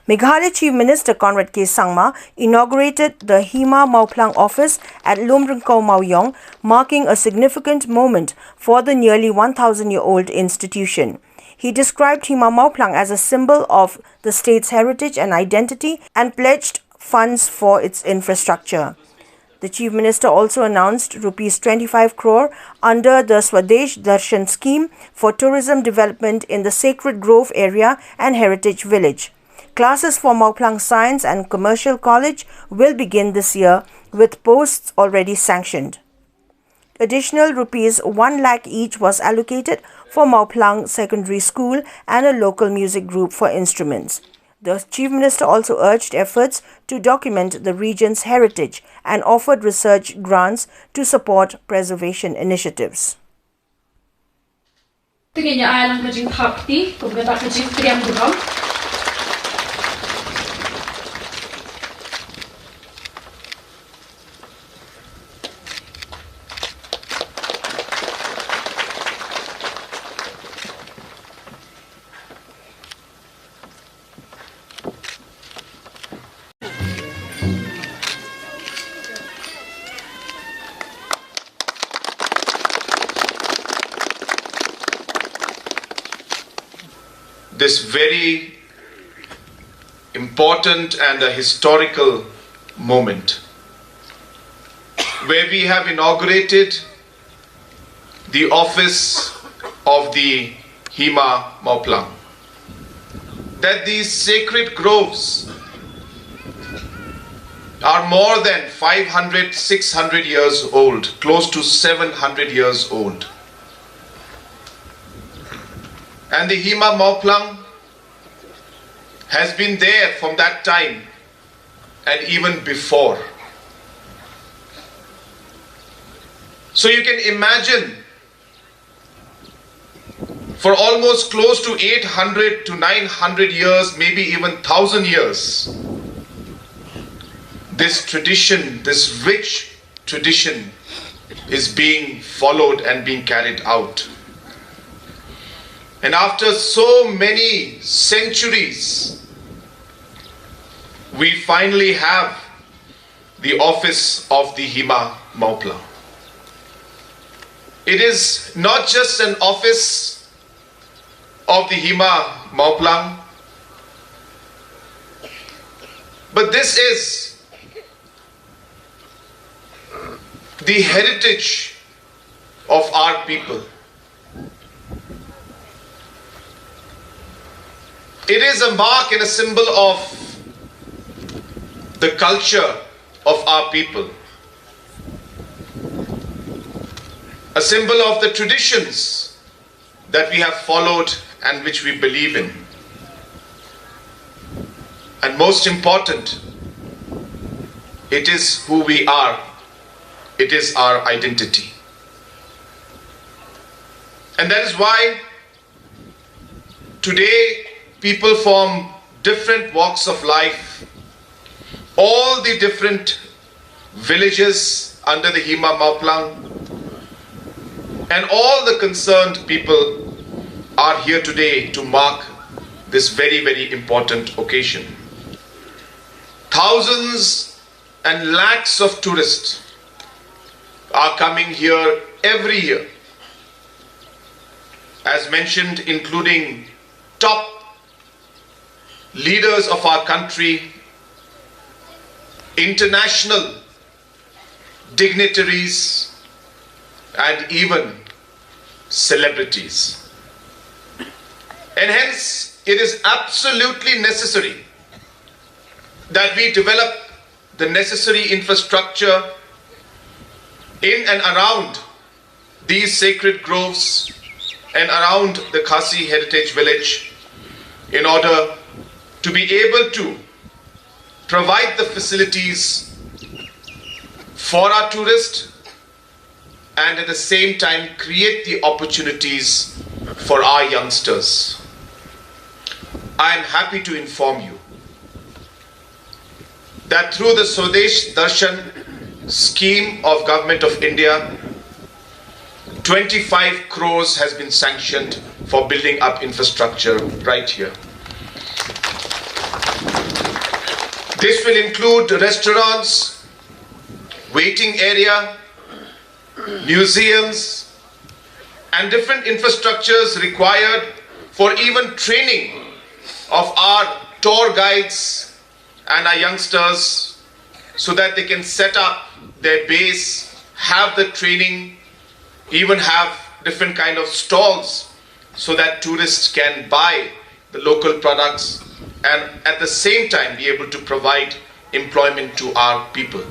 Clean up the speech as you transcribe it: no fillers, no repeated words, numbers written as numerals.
Meghalaya Chief Minister Conrad Sangma inaugurated the Hima Mawphlang office at Lumrynkew Mawiong, marking a significant moment for the nearly 1,000-year-old institution. He described Hima Mawphlang as a symbol of the state's heritage and identity and pledged funds for its infrastructure. The Chief Minister also announced Rs 25 crore under the Swadesh Darshan scheme for tourism development in the Sacred Grove area and Heritage Village. Classes for Mawphlang Science and Commercial College will begin this year, with posts already sanctioned. Additional Rs 1 lakh each was allocated for Mawphlang Secondary School and a local music group for instruments. The Chief Minister also urged efforts to document the region's heritage and offered research grants to support preservation initiatives. This very important and a historical moment where we have inaugurated the office of the Hima Mawphlang. That these sacred groves are more than 500, 600 years old, close to 700 years old. And the Hima Mawphlang has been there from that time and even before. So you can imagine, for almost close to 800 to 900 years, maybe even 1,000 years, this tradition, this rich tradition, is being followed and being carried out. And after so many centuries, we finally have the office of the Hima Mawphlang. It is not just an office of the Hima Mawphlang, but this is the heritage of our people. It is a mark and a symbol of the culture of our people, a symbol of the traditions that we have followed and which we believe in. And most important, it is who we are, it is our identity. And that is why today people from different walks of life, all the different villages under the Hima Mawphlang, and all the concerned people are here today to mark this very, very important occasion. Thousands and lakhs of tourists are coming here every year, as mentioned, including top leaders of our country, international dignitaries, and even celebrities. And hence, it is absolutely necessary that we develop the necessary infrastructure in and around these sacred groves and around the Khasi Heritage Village in order to be able to provide the facilities for our tourists and at the same time create the opportunities for our youngsters. I am happy to inform you that through the Swadesh Darshan scheme of Government of India, 25 crores has been sanctioned for building up infrastructure right here. This will include restaurants, waiting area, museums, and different infrastructures required for even training of our tour guides and our youngsters so that they can set up their base, have the training, even have different kind of stalls so that tourists can buy the local products and at the same time be able to provide employment to our people.